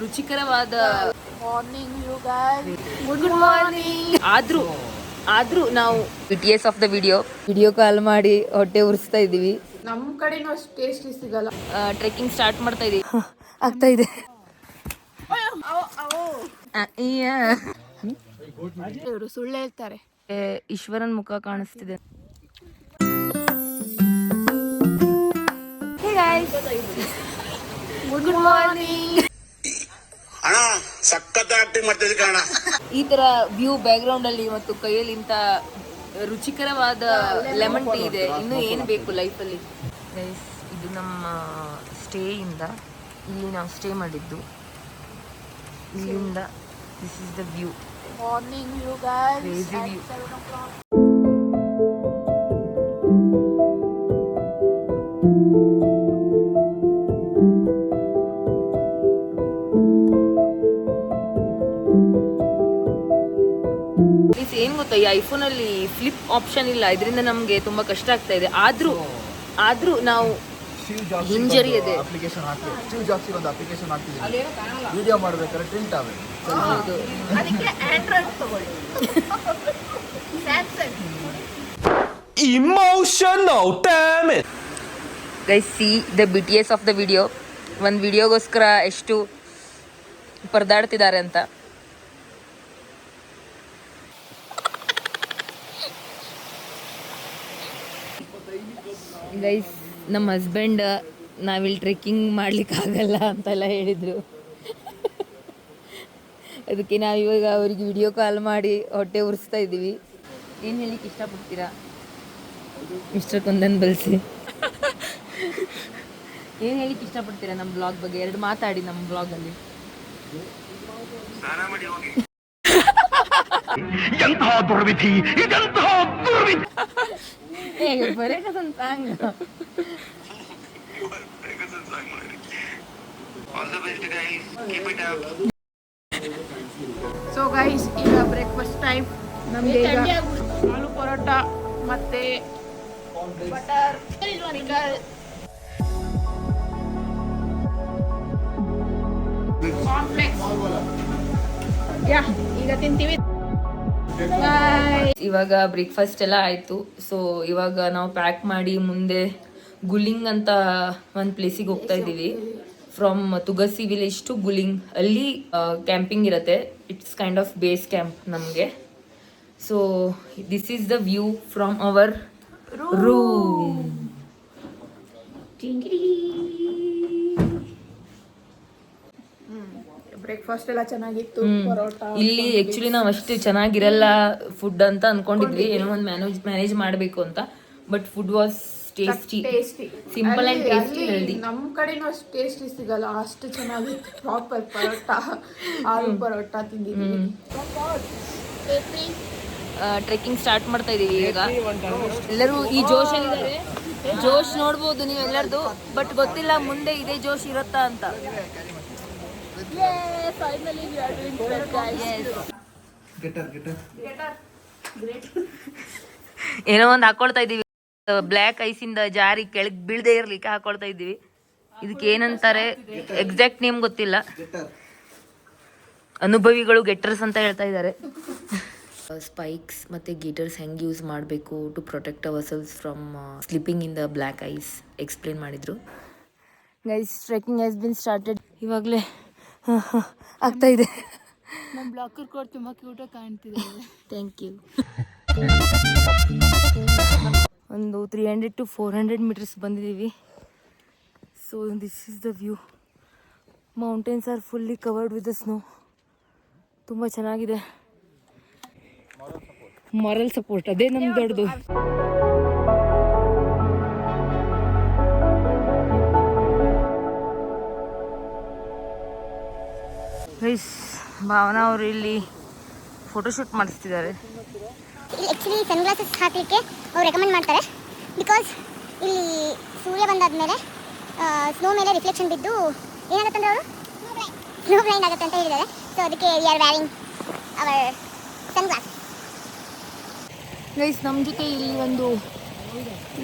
ರುಚಿಕರವಾದ morning you guys. Good morning. ಆದ್ರೂ ನಾವು BTS of the video call ಮಾಡಿ ಹೊಟ್ಟೆ ಉರಿಸ್ತಾ ಇದೀವಿ. ನಮ್ಮ ಕಡೆನೂ ಅಷ್ಟು ಟೇಸ್ಟಿ ಸಿಗಲ್ಲ. ಟ್ರೆಕ್ಕಿಂಗ್ ಸ್ಟಾರ್ಟ್ ಮಾಡ್ತಾ ಇದೀವಿ. ಆಗ್ತಾ ಇದೆ. ಇವರು ಸುಳ್ಳು ಹೇಳ್ತಾರೆ. ಈಶ್ವರನ್ ಮುಖ ಕಾಣಿಸ್ತಿದೆ. Good morning. ಅಣ್ಣ ಸಖತ್ ಆಕ್ಟಿಂಗ್ ಮಾಡ್ತಿದ್ದೆ ಕಣ. ಈ ತರ ವ್ಯೂ ಬ್ಯಾಕ್ ಗ್ರೌಂಡ್ ಅಲ್ಲಿ ಮತ್ತು ಕೈಯಲ್ಲಿ ಇಂತ ರುಚಿಕರವಾದ ಲೆಮನ್ ಟೀ ಇದೆ. ಇನ್ನು ಏನು ಬೇಕು ಲೈಫಲ್ಲಿ. ಇದು ನಮ್ಮ ಸ್ಟೇ ಇಂದ ಇಲ್ಲಿ ನಾವು ಸ್ಟೇ ಮಾಡಿದ್ದು. ಇಲ್ಲಿಂದ this is the view. Morning you guys. Crazy view. 7 o'clock. ಏನ್ ಗೊತ್ತಾ, ಈ ಐಫೋನ್ ಅಲ್ಲಿ ಫ್ಲಿಪ್ ಆಪ್ಷನ್ ಇಲ್ಲ. ಇದರಿಂದ ನಮ್ಗೆ ತುಂಬಾ ಕಷ್ಟ ಆಗ್ತಾ ಇದೆ. ಆದ್ರೂ ನಾವು ಹಿಂಜರಿ ಇದೆ. ಅಪ್ಲಿಕೇಶನ್ ಹಾಕ್ತೀವಿ. ಸ್ಟೀವ್ ಜಾಬ್ಸ್ ಒಂದು ಅಪ್ಲಿಕೇಶನ್ ಹಾಕ್ತಿದ್ದೀವಿ. ವಿಡಿಯೋ ಮಾಡಬೇಕಾದ್ರೆ ಪ್ರಿಂಟ್ ಆಗುತ್ತೆ. ಹೌದು. ಅದಕ್ಕೆ ಆಂಡ್ರಾಯ್ಡ್ ತಗೊಳ್ಳಿ. Samsung. Emotional, damn it. Guys C the BTS of the video. ಒಂದು ವಿಡಿಯೋಗೋಸ್ಕರ ಎಷ್ಟು ಪರದಾಡ್ತಿದ್ದಾರೆ ಅಂತ. ಗೈಸ್ ನಮ್ಮ ಹಸ್ಬೆಂಡ್ ನಾವಿಲ್ಲಿ ಟ್ರೆಕ್ಕಿಂಗ್ ಮಾಡ್ಲಿಕ್ಕಾಗಲ್ಲ ಅಂತೆಲ್ಲ ಹೇಳಿದರು. ಅದಕ್ಕೆ ನಾವು ಇವಾಗ ಅವ್ರಿಗೆ ವಿಡಿಯೋ ಕಾಲ್ ಮಾಡಿ ಹೊಟ್ಟೆ ಉರಿಸ್ತಾ ಇದ್ದೀವಿ. ಏನು ಹೇಳಿಕ್ಕೆ ಇಷ್ಟಪಡ್ತೀರಾ ಮಿಸ್ಟರ್ ಕುಂದನ್ ಬಲ್ಸಿ? ಏನು ಹೇಳಿಕ್ಕೆ ಇಷ್ಟಪಡ್ತೀರಾ ನಮ್ಮ ಬ್ಲಾಗ್ ಬಗ್ಗೆ? 2 ಮಾತಾಡಿ ನಮ್ಮ ಬ್ಲಾಗಲ್ಲಿ. ಎಂತಹ ದುರ್ವಿಧಿ, ಇದೆಂತಹ ದುರ್ವಿಧಿ. ಬರೇಕಸನ್ ಸಾಂಗ್. ಸೊ ಗೈಸ್, ಈಗ ಬ್ರೇಕ್ಫಾಸ್ಟ್ ಟೈಮ್. ನಮಗೆ ಆಲೂ ಪರೋಟ ಮತ್ತೆ ಬಟರ್ ಕಾಂಪ್ಲೆಕ್ಸ್. ಈಗ ತಿಂತೀವಿ. ಇವಾಗ ಬ್ರೇಕ್ಫಾಸ್ಟ್ ಎಲ್ಲ ಆಯಿತು. ಸೊ ಇವಾಗ ನಾವು ಪ್ಯಾಕ್ ಮಾಡಿ ಮುಂದೆ ಗುಲಿಂಗ್ ಅಂತ ಒಂದು ಪ್ಲೇಸಿಗೆ ಹೋಗ್ತಾ ಇದ್ದೀವಿ. From Tugasi village to Guling. ಅಲ್ಲಿ ಕ್ಯಾಂಪಿಂಗ್ ಇರುತ್ತೆ. It's kind of base camp ನಮಗೆ. So this is the view from our room. Breakfast ಎಲ್ಲ ಚೆನ್ನಾಗಿತ್ತು. ಪರೋಟ. ಇಲ್ಲಿ ಆಕ್ಚುಲಿ ನಾವು ಅಷ್ಟು ಚೆನ್ನಾಗಿರಲ್ಲ ಫುಡ್ ಅಂತ ಅನ್ಕೊಂಡಿದ್ವಿ. ಏನೋ ಒಂದು ಮ್ಯಾನೇಜ್ ಮಾಡಬೇಕು ಅಂತ. But food was tasty, simple and tasty, healthy. ನಮ್ಮ ಕಡೆನೂ ಅಷ್ಟು ಟೇಸ್ಟಿ ಸಿಗಲ್ಲ. ಅಷ್ಟು ಚೆನ್ನಾಗಿತ್ತು. ಪ್ರಾಪರ್ ಪರೋಟ, ಆಲೂ ಪರೋಟ ತಿಂದಿದ್ದೀವಿ. ಟ್ರೆಕ್ಕಿಂಗ್ ಸ್ಟಾರ್ಟ್ ಮಾಡ್ತಾ ಇದೀವಿ ಈಗ. ಎಲ್ಲರೂ ಈ ಜೋಶಲ್ಲಿದ್ದಾರೆ. ಜೋಶ್ ನೋಡ್ಬೋದು ನೀವು ಎಲ್ಲರದು. ಬಟ್ ಗೊತ್ತಿಲ್ಲ ಮುಂದೆ ಇದೇ ಜೋಶ್ ಇರುತ್ತಾ ಅಂತ. Finally we are doing trek guys. ಏನೋ ಒಂದು ಹಾಕೊಳ್ತಾ ಇದೀವಿ. ಬ್ಲ್ಯಾಕ್ ಐಸಿಂದ ಜಾರಿ ಕೆಳಗೆ ಬೀಳದೆ ಇರ್ಲಿಕ್ಕೆ ಹಾಕೊಳ್ತಾ ಇದ್ದೀವಿ. ಇದಕ್ಕೆ ಏನಂತಾರೆ ಎಕ್ಸಾಕ್ಟ್ ನೇಮ್ ಗೊತ್ತಿಲ್ಲ. ಅನುಭವಿಗಳು ಗೆಟರ್ಸ್ ಅಂತ ಹೇಳ್ತಾ ಇದ್ದಾರೆ. ಸ್ಪೈಕ್ಸ್ ಮತ್ತು ಗೀಟರ್ಸ್ ಹೆಂಗೆ ಯೂಸ್ ಮಾಡಬೇಕು to protect ourselves from slipping in the black ice explain ಮಾಡಿದರು. Guys trekking has been started. ಇವಾಗಲೇ ಆಗ್ತಾ ಇದೆ. ನಮ್ಮ ಬ್ಲಾಕರ್ ಕೋಡ್ ತುಂಬ ಕ್ಯೂಟಾಗಿ ಕಾಣ್ತಿದೆ. Thank you. ಒಂದು 300 to 400 ಮೀಟರ್ಸ್ ಬಂದಿದ್ದೀವಿ. So this is the view. Mountains are fully covered with the snow. ತುಂಬ ಚೆನ್ನಾಗಿದೆ. ಮಾರಲ್ ಸಪೋರ್ಟ್ ಅದೇ ನಮ್ದು ದೊಡ್ಡದು. ಗೈಸ್ ಭಾವನಾ ಅವರು ಇಲ್ಲಿ ಫೋಟೋಶೂಟ್ ಮಾಡಿಸ್ತಿದ್ದಾರೆ. ಆ್ಯಕ್ಚುಲಿ ಸನ್ಗ್ಲಾಸಸ್ ಹಾಕಲಿಕ್ಕೆ ಅವ್ರು ರೆಕಮೆಂಡ್ ಮಾಡ್ತಾರೆ. ಬಿಕಾಸ್ ಇಲ್ಲಿ ಸೂರ್ಯ ಬಂದಾದಮೇಲೆ ಸ್ನೋ ಮೇಲೆ ರಿಫ್ಲೆಕ್ಷನ್ ಬಿದ್ದು ಏನಾಗುತ್ತೆ ಅವರು ಸ್ನೋ ಬ್ಲೈಂಡ್ ಆಗುತ್ತೆ ಅಂತ ಹೇಳಿದ್ದಾರೆ. ಸೊ ಅದಕ್ಕೆ we are wearing our sunglasses. Guys ನಮ್ಮ ಜೊತೆ ಇಲ್ಲಿ ಒಂದು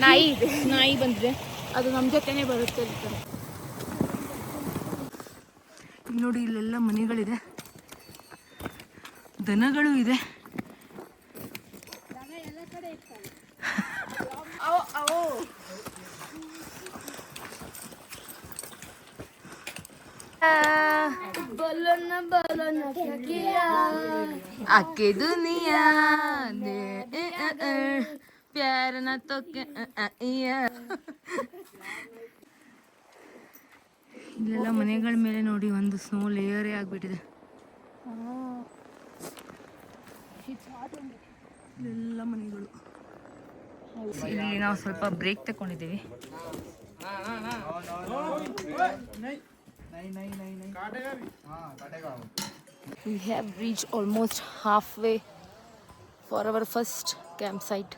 ನಾಯಿ ಬಂದಿದೆ. ಅದು ನಮ್ಮ ಜೊತೆನೇ ಬರುತ್ತೆ. ನೋಡಿ ಇಲ್ಲೆಲ್ಲ ಮನೆಗಳಿದೆ, ದನಗಳು ಇದೆ. आके दुनिया दे प्यार ना तो ಇಲ್ಲೆಲ್ಲ ಮನೆಗಳ ಮೇಲೆ ನೋಡಿ ಒಂದು ಸ್ನೋ ಲೇಯರೇ ಆಗ್ಬಿಟ್ಟಿದೆ. ಇಲ್ಲೆಲ್ಲ ಮನೆಗಳು. ಇಲ್ಲಿ ನಾವು ಸ್ವಲ್ಪ ಬ್ರೇಕ್ ತಗೊಂಡಿದ್ದೀವಿ. We have reached almost halfway for our first campsite.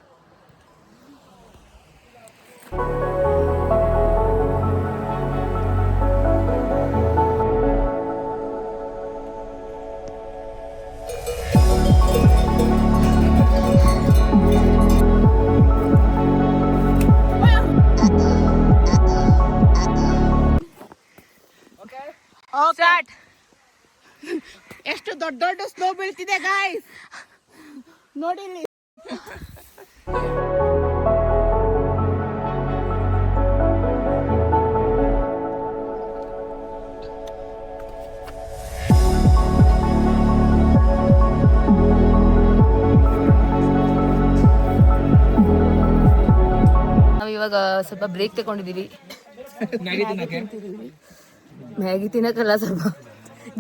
Start. ಎಷ್ಟು ದೊಡ್ಡ ದೊಡ್ಡ ಸ್ನೋ ಬೀಳ್ತಿದೆ ಗಾಯ್ಸ್, ನೋಡಿ ಇಲ್ಲಿ. ನಾವು ಇವಾಗ ಸ್ವಲ್ಪ ಬ್ರೇಕ್ ತಗೊಂಡಿದ್ದೀವಿ. ಮ್ಯಾಗಿ ತಿನ್ನಕ್ಕಲ್ಲ, ಸ್ವಲ್ಪ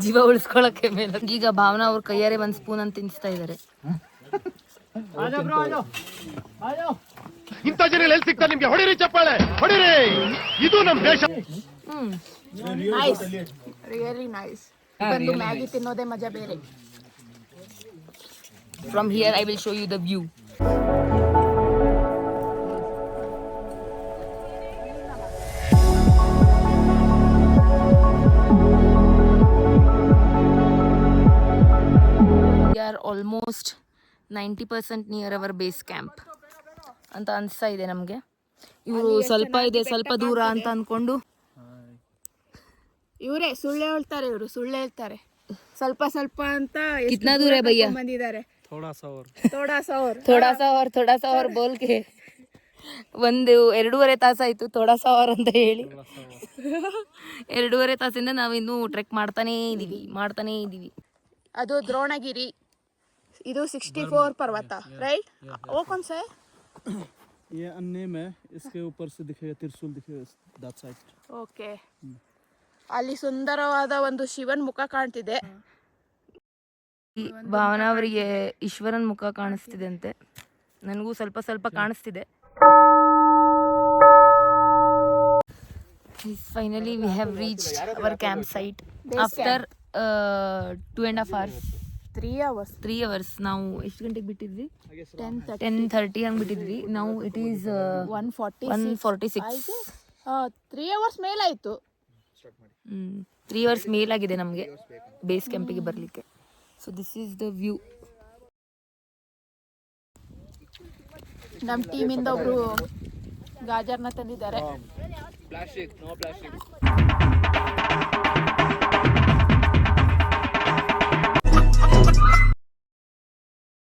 ಜೀವ ಉಳಿಸ್ಕೊಳಕ್ಕೆ ಮೇಲೆ. ಈಗ ಭಾವನಾ ಅವ್ರ ಕೈಯಾರೆ ಒಂದು ಸ್ಪೂನ್ ಅಂತ ತಿನ್ನಿಸ್ತಾ ಇದ್ದಾರೆ. ಇಂಥ ಜನ ಎಲ್ಲಿ ಸಿಗ್ತಾರೆ ನಿಮ್ಗೆ? ಹೊಡಿರಿ ಚಪ್ಪಾಳೆ, ಹೊಡಿರಿ. ಇದು ನಮ್ಮ ದೇಶ. Nice, really nice. ಬಂದು ಮ್ಯಾಗಿ ತಿನ್ನೋದೇ ಮಜಾ ಬೇರೆ. From here I will show you the view. We are almost 90% near our base camp ಅಂತ ಅನಿಸ್ತಾ ಇದೆ ನಮಗೆ. ಇವರು ಸ್ವಲ್ಪ ಇದೆ, ಸ್ವಲ್ಪ ದೂರ ಅಂತ ಅಂದ್ಕೊಂಡು ಇವರೇ ಸುಳ್ಳು ಹೇಳ್ತಾರೆ, ಇವರು ಸುಳ್ಳು ಹೇಳ್ತಾರೆ. ಸ್ವಲ್ಪ ಸ್ವಲ್ಪ ಅಂತ ಕಿತ್ನಾ ದೂರ है भैया? ಬಂದಿದ್ದಾರೆ. ಥೋಡಾ ಸಾ और ಬೋಲ್ ಕೆ ಒಂದು 2.5 ತಾಸಾಯ್ತು ಥೋಡಾ ಸಾ और ಅಂತ ಹೇಳಿ. 2.5 ತಾಸಿಂದ ನಾವಿನ್ನೂ ಟ್ರೆಕ್ ಮಾಡ್ತಾನೇ ಇದೀವಿ. ಅದು ದ್ರೋಣಗಿರಿ, ಇದು 64 पर्वत, राइट? वो कौन सा है? ये अन्नेम है, इसके ऊपर से दिखेगा त्रिशूल, दिखेगा दैट साइड. ಓಕೆ, ಅಲ್ಲಿ ಸುಂದರವಾದ ಒಂದು ಶಿವನ್ ಮುಖ ಕಾಣ್ತಿದೆ. ಭಾವನಾ ಅವರಿಗೆ ಈಶ್ವರನ್ ಮುಖ ಕಾಣಿಸ್ತಿದೆ ಅಂತೆ, ನನಗೂ ಸ್ವಲ್ಪ ಸ್ವಲ್ಪ ಕಾಣಿಸ್ತಿದೆ. Finally we have reached our camp site after 2.5 hours. 3 hours. ನಾವು ಎಷ್ಟು ಗಂಟೆಗೆ ಬಿಟ್ಟಿದ್ವಿ? 10:30 ಹಂಗೆ ಬಿಟ್ಟಿದ್ವಿ. ನಾವು ಇಟ್ ಈಸ್ 1:46. 3 hours ಮೇಲಾಯಿತು. 3 hours ಮೇಲಾಗಿದೆ ನಮಗೆ ಬೇಸ್ ಕ್ಯಾಂಪಿಗೆ ಬರಲಿಕ್ಕೆ. So this is the view. ನಮ್ಮ ಟೀಮಿಂದ ಒಬ್ರು ಗಾಜರ್ನ ತಂದಿದ್ದಾರೆ.